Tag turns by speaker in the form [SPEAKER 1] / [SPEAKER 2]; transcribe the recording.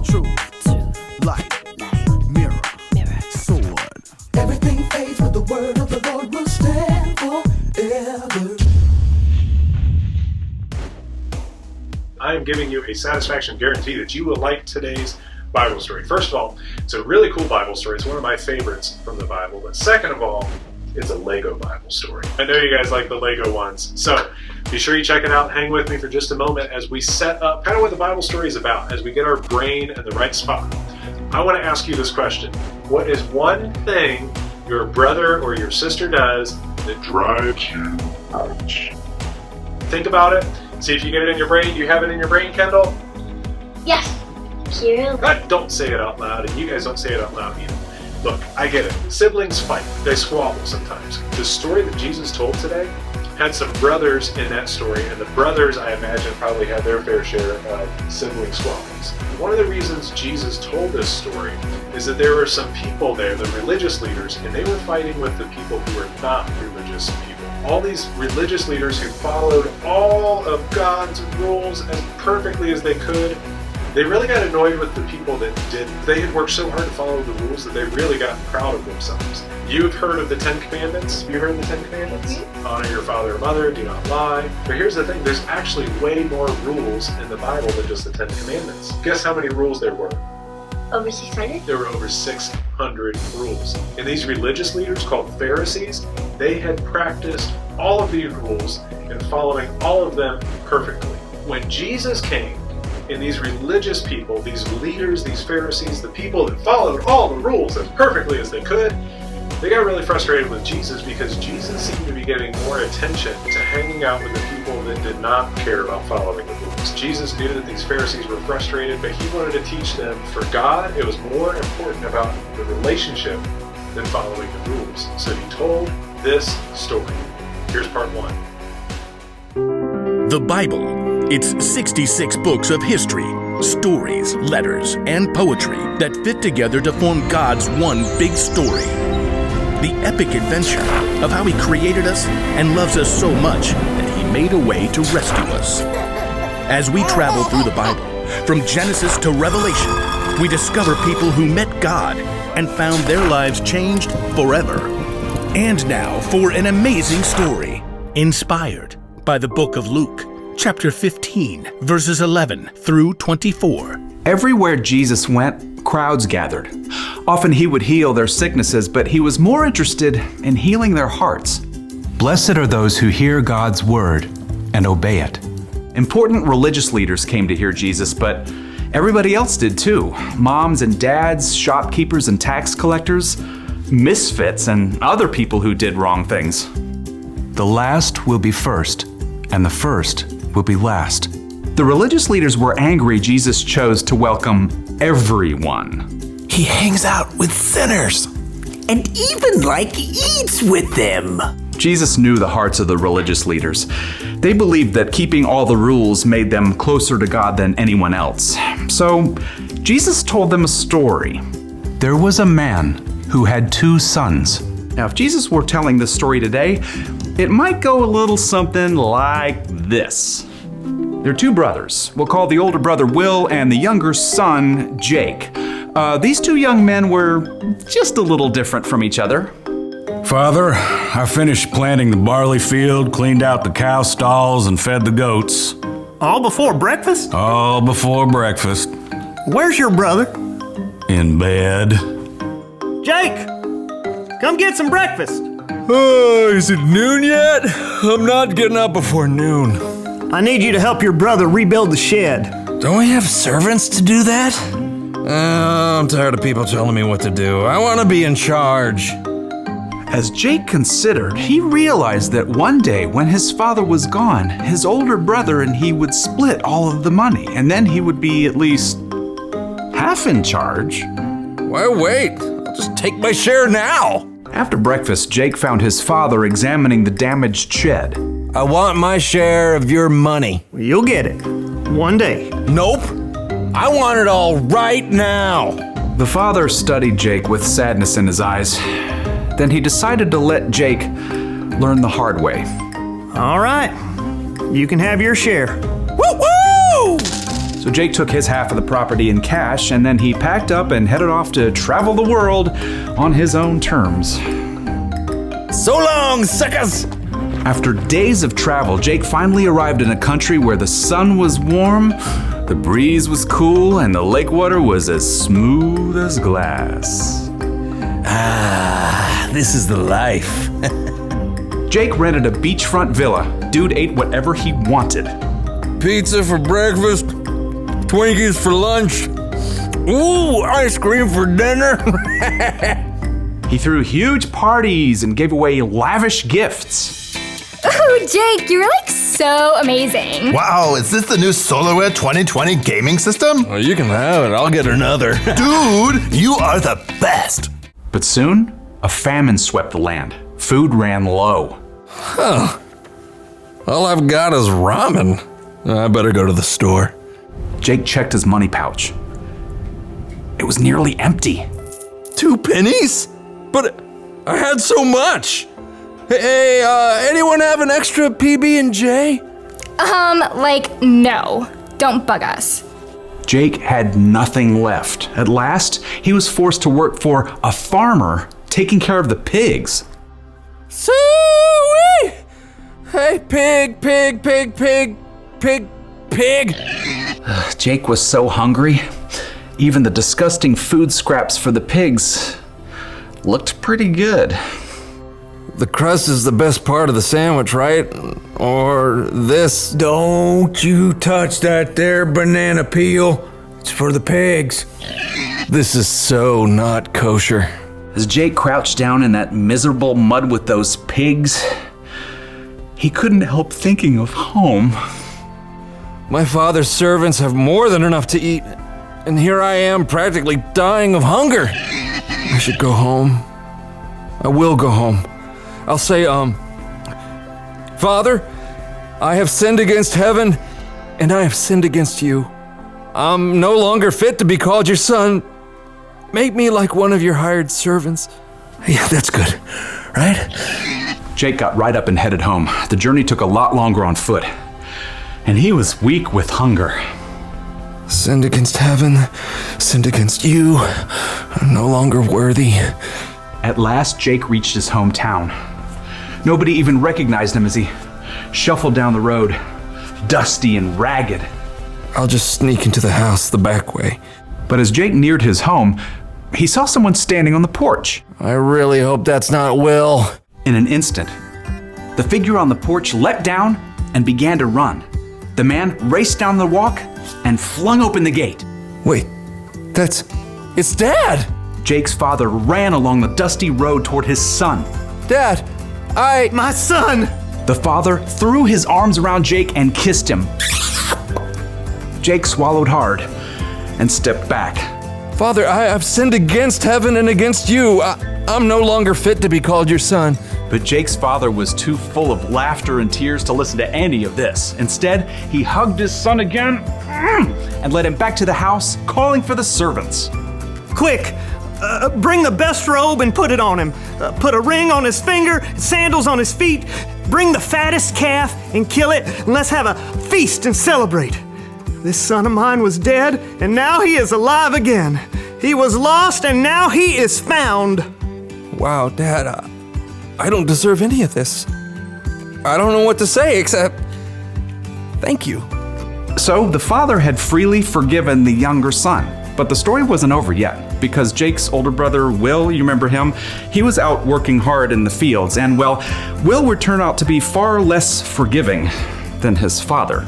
[SPEAKER 1] Truth. Light. Mirror. Sword.
[SPEAKER 2] Everything fades, but the word of the Lord will stand forever.
[SPEAKER 3] I am giving you a satisfaction guarantee that you will like today's Bible story. First of all, it's a really cool Bible story. It's one of my favorites from the Bible. But second of all, it's a Lego Bible story. I know you guys like the Lego ones. So be sure you check it out. Hang with me for just a moment as we set up kind of what the Bible story is about, as we get our brain in the right spot. I want to ask you this question. What is one thing your brother or your sister does that drives you nuts? Think about it. See if you get it in your brain. Do you have it in your brain, Kendall?
[SPEAKER 4] Yes. Cute.
[SPEAKER 3] Don't say it out loud, and you guys don't say it out loud either. Look, I get it. Siblings fight. They squabble sometimes. The story that Jesus told today had some brothers in that story, and the brothers, I imagine, probably had their fair share of sibling squabbles. One of the reasons Jesus told this story is that there were some people there, the religious leaders, and they were fighting with the people who were not religious people. All these religious leaders who followed all of God's rules as perfectly as they could, they really got annoyed with the people that didn't. They had worked so hard to follow the rules that they really got proud of themselves. You've heard of the 10 Commandments? Have you heard of the 10 Commandments? Mm-hmm. Honor your father and mother, do not lie. But here's the thing, there's actually way more rules in the Bible than just the 10 Commandments. Guess how many rules there were?
[SPEAKER 4] Over 600?
[SPEAKER 3] There were over 600 rules. And these religious leaders called Pharisees, they had practiced all of these rules and following all of them perfectly. When Jesus came, and these religious people, these leaders, these Pharisees, the people that followed all the rules as perfectly as they could, they got really frustrated with Jesus because Jesus seemed to be getting more attention to hanging out with the people that did not care about following the rules. Jesus knew that these Pharisees were frustrated, but he wanted to teach them for God, it was more important about the relationship than following the rules. So he told this story. Here's part one.
[SPEAKER 5] The Bible. It's 66 books of history, stories, letters, and poetry that fit together to form God's one big story. The epic adventure of how He created us and loves us so much that He made a way to rescue us. As we travel through the Bible, from Genesis to Revelation, we discover people who met God and found their lives changed forever. And now for an amazing story, inspired by the book of Luke. Chapter 15, verses 11 through 24.
[SPEAKER 6] Everywhere Jesus went, crowds gathered. Often he would heal their sicknesses, but he was more interested in healing their hearts.
[SPEAKER 7] Blessed are those who hear God's word and obey it.
[SPEAKER 6] Important religious leaders came to hear Jesus, but everybody else did too. Moms and dads, shopkeepers and tax collectors, misfits and other people who did wrong things.
[SPEAKER 7] The last will be first, and the first will be last.
[SPEAKER 6] The religious leaders were angry Jesus chose to welcome everyone.
[SPEAKER 8] He hangs out with sinners and even eats with them.
[SPEAKER 6] Jesus knew the hearts of the religious leaders. They believed that keeping all the rules made them closer to God than anyone else. So Jesus told them a story.
[SPEAKER 7] There was a man who had 2 sons.
[SPEAKER 6] Now, if Jesus were telling this story today, it might go a little something like this. There are 2 brothers. We'll call the older brother Will and the younger son Jake. These 2 young men were just a little different from each other.
[SPEAKER 9] Father, I finished planting the barley field, cleaned out the cow stalls, and fed the goats.
[SPEAKER 10] All before breakfast?
[SPEAKER 9] All before breakfast.
[SPEAKER 10] Where's your brother?
[SPEAKER 9] In bed.
[SPEAKER 10] Jake, come get some breakfast.
[SPEAKER 11] Is it noon yet? I'm not getting up before noon.
[SPEAKER 10] I need you to help your brother rebuild the shed.
[SPEAKER 11] Don't we have servants to do that? I'm tired of people telling me what to do. I want to be in charge.
[SPEAKER 6] As Jake considered, he realized that one day when his father was gone, his older brother and he would split all of the money, and then he would be at least half in charge.
[SPEAKER 11] Why wait? I'll just take my share now.
[SPEAKER 6] After breakfast, Jake found his father examining the damaged shed.
[SPEAKER 11] I want my share of your money.
[SPEAKER 10] You'll get it. One day.
[SPEAKER 11] Nope. I want it all right now.
[SPEAKER 6] The father studied Jake with sadness in his eyes. Then he decided to let Jake learn the hard way.
[SPEAKER 10] All right. You can have your share.
[SPEAKER 11] Woo-woo!
[SPEAKER 6] So Jake took his half of the property in cash, and then he packed up and headed off to travel the world on his own terms.
[SPEAKER 11] So long, suckers!
[SPEAKER 6] After days of travel, Jake finally arrived in a country where the sun was warm, the breeze was cool, and the lake water was as smooth as glass.
[SPEAKER 11] Ah, this is the life.
[SPEAKER 6] Jake rented a beachfront villa. Dude ate whatever he wanted.
[SPEAKER 11] Pizza for breakfast, Twinkies for lunch, ooh, ice cream for dinner.
[SPEAKER 6] He threw huge parties and gave away lavish gifts.
[SPEAKER 12] Ooh, Jake, you're like so amazing.
[SPEAKER 13] Wow, is this the new SolarWare 2020 gaming system?
[SPEAKER 11] Well, you can have it. I'll get another.
[SPEAKER 13] Dude, you are the best.
[SPEAKER 6] But soon, a famine swept the land. Food ran low.
[SPEAKER 11] Huh. All I've got is ramen. I better go to the store.
[SPEAKER 6] Jake checked his money pouch. It was nearly empty.
[SPEAKER 11] 2 pennies? But I had so much. Hey, anyone have an extra PB&J?
[SPEAKER 12] No. Don't bug us.
[SPEAKER 6] Jake had nothing left. At last, he was forced to work for a farmer taking care of the pigs.
[SPEAKER 11] Soo-wee! Hey, pig.
[SPEAKER 6] Jake was so hungry, even the disgusting food scraps for the pigs looked pretty good.
[SPEAKER 11] The crust is the best part of the sandwich, right? Or this.
[SPEAKER 14] Don't you touch that there banana peel. It's for the pigs.
[SPEAKER 11] This is so not kosher.
[SPEAKER 6] As Jake crouched down in that miserable mud with those pigs, he couldn't help thinking of home.
[SPEAKER 11] My father's servants have more than enough to eat, and here I am practically dying of hunger. I should go home. I will go home. I'll say, Father, I have sinned against heaven, and I have sinned against you. I'm no longer fit to be called your son. Make me like one of your hired servants.
[SPEAKER 14] Yeah, that's good, right?
[SPEAKER 6] Jake got right up and headed home. The journey took a lot longer on foot, and he was weak with hunger.
[SPEAKER 11] Sinned against heaven, sinned against you. I'm no longer worthy.
[SPEAKER 6] At last, Jake reached his hometown. Nobody even recognized him as he shuffled down the road, dusty and ragged.
[SPEAKER 11] I'll just sneak into the house the back way.
[SPEAKER 6] But as Jake neared his home, he saw someone standing on the porch.
[SPEAKER 11] I really hope that's not Will.
[SPEAKER 6] In an instant, the figure on the porch leapt down and began to run. The man raced down the walk and flung open the gate.
[SPEAKER 11] Wait, it's Dad!
[SPEAKER 6] Jake's father ran along the dusty road toward his son.
[SPEAKER 11] Dad,
[SPEAKER 10] My son!
[SPEAKER 6] The father threw his arms around Jake and kissed him. Jake swallowed hard and stepped back.
[SPEAKER 11] Father, I've sinned against heaven and against you. I'm no longer fit to be called your son.
[SPEAKER 6] But Jake's father was too full of laughter and tears to listen to any of this. Instead, he hugged his son again and led him back to the house, calling for the servants.
[SPEAKER 10] Quick! Bring the best robe and put it on him. Put a ring on his finger, sandals on his feet. Bring the fattest calf and kill it, and let's have a feast and celebrate. This son of mine was dead, and now he is alive again. He was lost, and now he is found.
[SPEAKER 11] Wow, Dad, I don't deserve any of this. I don't know what to say except thank you.
[SPEAKER 6] So the father had freely forgiven the younger son. But the story wasn't over yet, because Jake's older brother, Will, you remember him? He was out working hard in the fields, and well, Will would turn out to be far less forgiving than his father.